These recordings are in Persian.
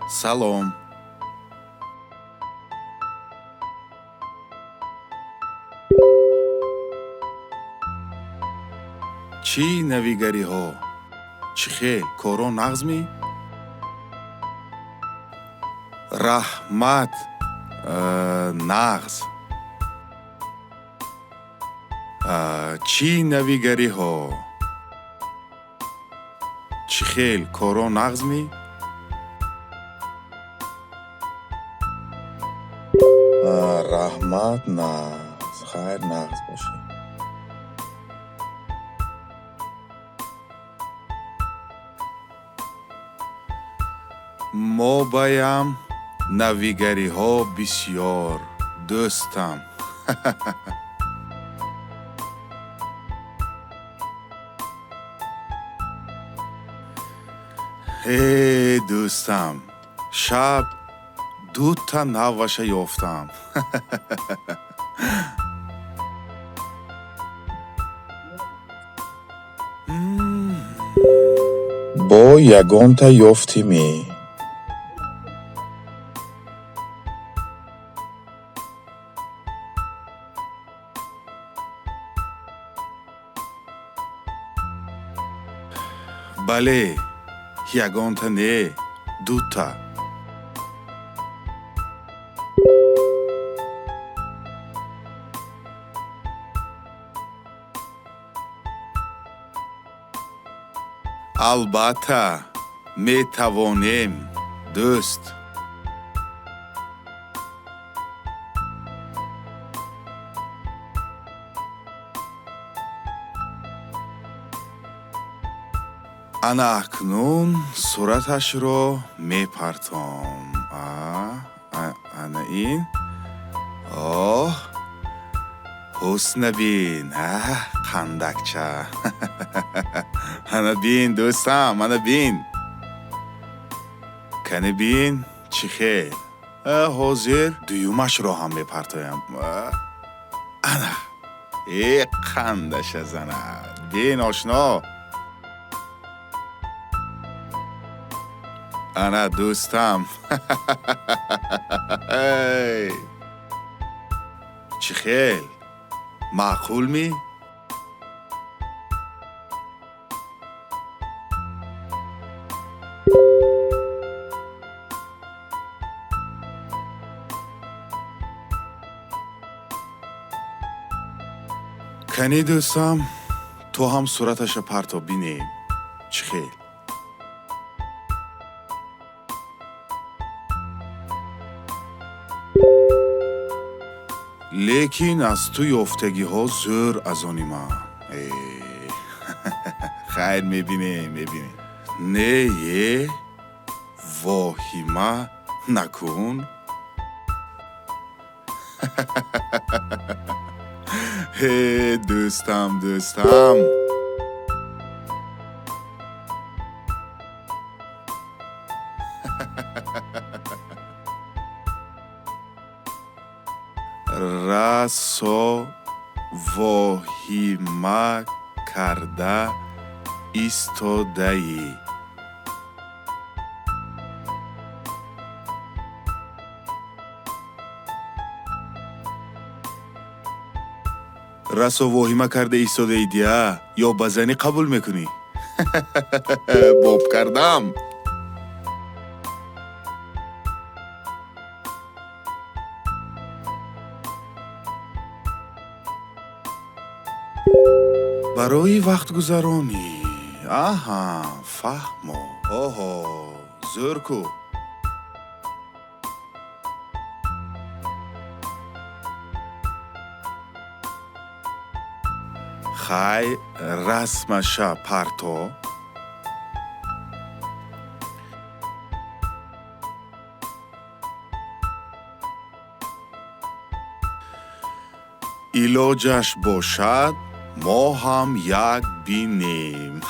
سلام. چی نویگری ها؟ چی خیل کارو نغزمی؟ رحمت نغز. چی نویگری ها؟ چی خیل کارو نغزمی؟ رحمت نغز. خیر نغز باشه. ما بایم نویگری ها بسیار دوستم. هی دوستم، شب دوتا نوشه یافتم. با یگان تا یافتیمی. بله، یگان تا نه، دوتا. البته می توانیم دوست. انا اکنون صورتش رو می پرتم. انا این حسن بین. قندکچه. انا بین دوستم، انا بین. کنی بین چی خیل. حاضر دویومش رو هم می پرتایم. انا ای قندش زند. بین آشنا. انا دوستم. چی خیل معقول می؟ کنی دوستم تو هم صورتش پرتا بینیم. چی خیل. لیکن از تو یافتگی ها زور از آنی من. خیر میبینیم. نه یه واهیمه نکن. هی دوستم. رسا واهیمه کرده ایستاده ای. رسا واهیمه کرده ایستاده ای دیه یا بزنی قبول میکنی؟ باب کردم. برای وقت گذرانی. فهمو. زور کو. خی رسمش پرتو. علاجش باشد ما هم یک بینیم.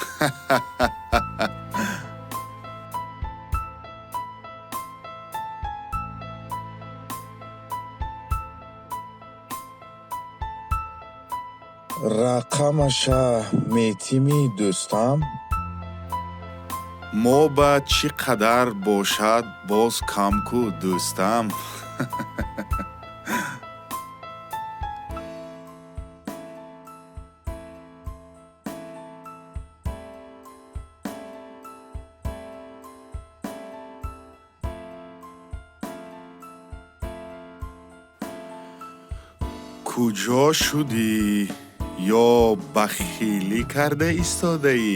رقمش میتیمی دوستم. мо ба чӣ қадар бошад боз камку дӯстам. куҷо шудӣ ё бахилӣ карда истодаӣ,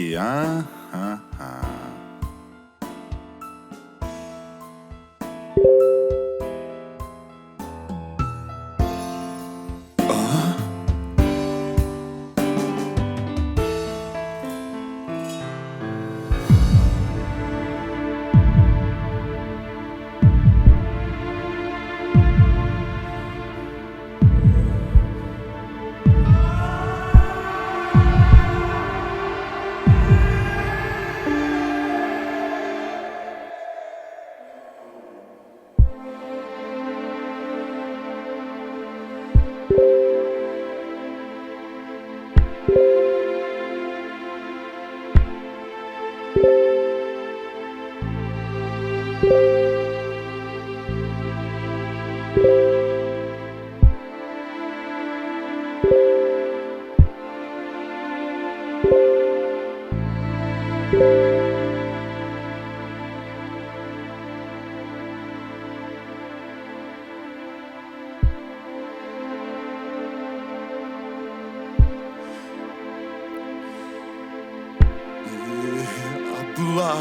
абла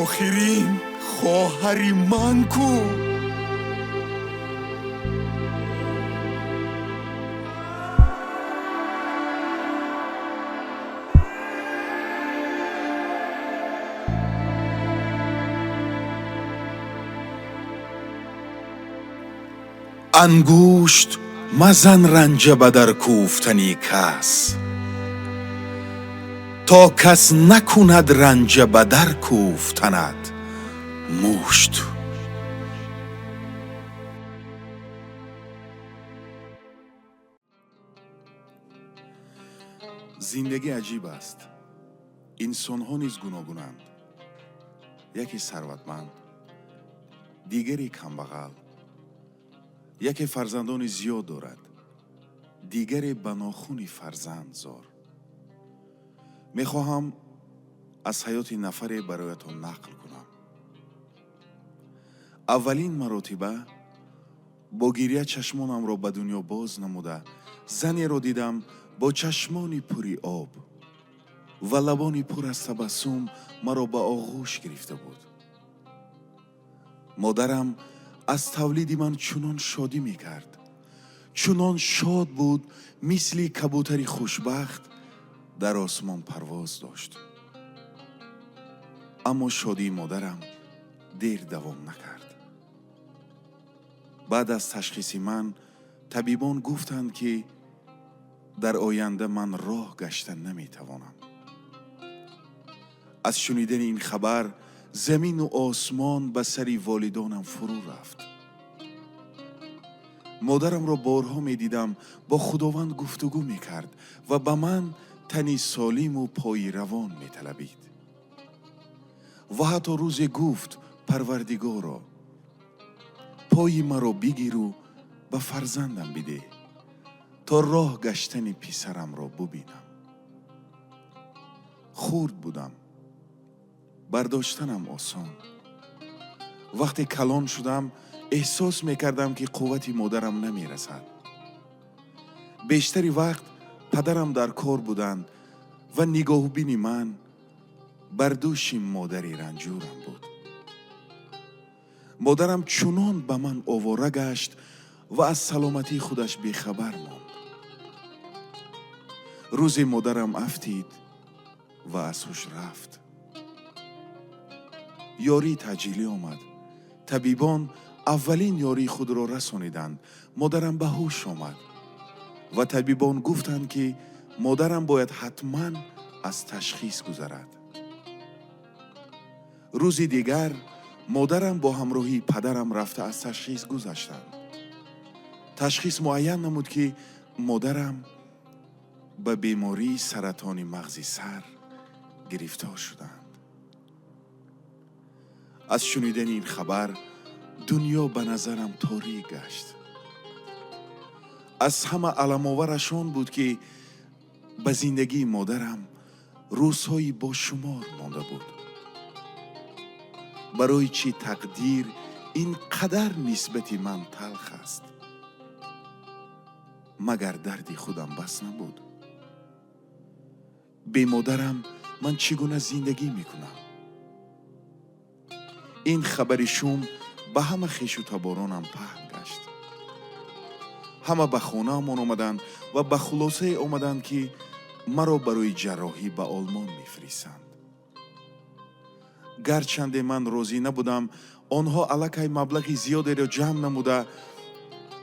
охирин хоҳари ман ку? ангушт мазан ранҷа ба дар кӯфтани кас, то кас накунад ранҷа ба дар кӯфтанат мушт. зиндагӣ аҷиб аст. инсонҳо низ гуногунанд. яке сарватманд, дигаре камбағал. яке фарзандони зиёд дорад, дигаре ба нохуни фарзанд зор. мехоҳам аз ҳаёти нафаре бароятон нақл кунам. аввалин маротиба бо гирья чашмонамро ба дунё боз намуда, занеро дидам бо чашмони пури об ва лабони пур аз табассум маро ба оғӯш гирифта буд. модарам аз тавлиди ман чунон шодӣ мекард, чунон шод буд, мисли кабутари хушбахт дар осмон парвоз дошт. аммо шодии модарам дер давом накард. баъд аз ташхиси ман табибон гуфтанд ки дар оянда ман роҳ гашта наметавонам. аз шунидани ин хабар замину осмон ба сари волидонам фурӯ рафт. модарамро борҳо медидам бо худованд гуфтугӯ мекард ва ба ман тани солиму пои равон металабид. ва ҳатто рӯзе гуфт: парвардигоро, пои маро бигиру ба фарзандам бидеҳ, то роҳ гаштани писарамро бубинам. хурд будам, бардоштанам осон. вақте калон шудам, эҳсос мекардам ки қуввати модарам намерасад. бештари вақт падарам дар кор буданд ва нигоҳубини ман бар дӯши модари ранҷурам буд. модарам чунон ба ман овора гашт ва аз саломатии худаш бехабар монд. рӯзе модарам афтид ва аз ҳуш рафт. ёрии таъҷилӣ омад. табибон аввалин ёрии худро расониданд. модарам ба ҳуш омад ва табибон гуфтанд ки модарам бояд ҳатман аз ташхис гузарад. рӯзи дигар модарам бо ҳамроҳии падарам рафта аз ташхис гузаштанд. ташхис муайян намуд ки модарам ба бемории саратони мағзи сар гирифтор шуданд. از شنیدن این خبر دنیا به نظرم تاریک گشت. از همه علم آورش آن بود که به زندگی مادرم روزهای با شمار مانده بود. برای چی تقدیر این قدر نسبت من تلخ است؟ مگر دردی خودم بس نبود؟ بی مادرم من چگونه زندگی میکنم؟ این خبر شوم به همه خویش و تبارانم پهن گشت. همه به خانه من آمدند و به خلاصه آمدند که مرا برای جراحی به آلمان میفرستند. گرچند من راضی نبودم، آنها الکی مبلغ زیادی را جمع نموده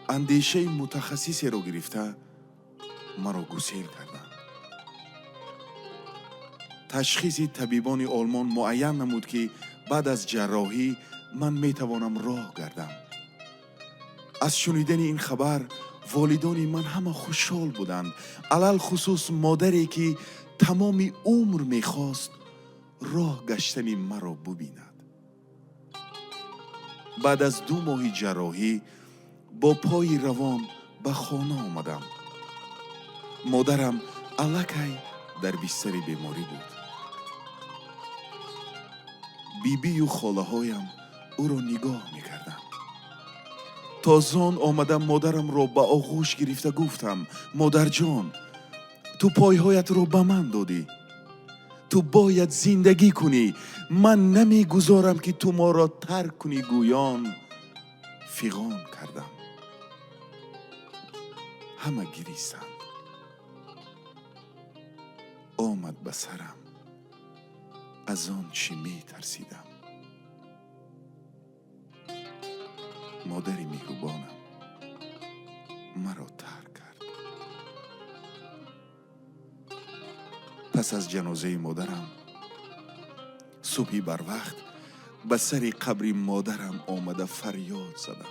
اندیشه متخصصی را گرفته مرا گسیل کردند. تشخیص طبیبان آلمان معین نمود که بعد از جراحی من میتوانم راه گردم. از شنیدن این خبر والدان من همه خوشحال بودند، علل خصوص مادری که تمام عمر میخواست راه گشتن مرا ببیند. بعد از 2 ماه جراحی با پای روان به خانه آمدم. مادرم الکی در بستر بیماری بود. بیبی و خاله هایم او را نگاه میکردند. تا زان آمدم مادرم را به آغوش گرفته گفتم مادر جان، تو پایهایت را به من دادی، تو باید زندگی کنی، من نمیگذارم که تو ما را ترک کنی. گویان فغان کردم. همه گریستند. آمد به سرم از آن چی می ترسیدم. مادری مهربانم مرا ترک کرد. پس از جنازه مادرم صبحی بر وقت به سر قبر مادرم آمده فریاد زدم.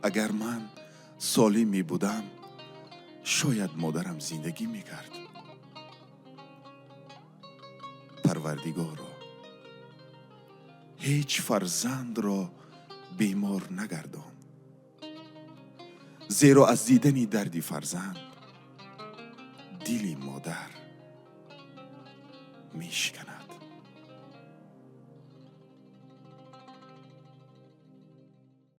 اگر من سالم می بودم شاید مادرم زندگی می کرد. پروردگارا هیچ فرزند را بیمار نگردان، زیرا از دیدن درد فرزند دل مادر می شکند.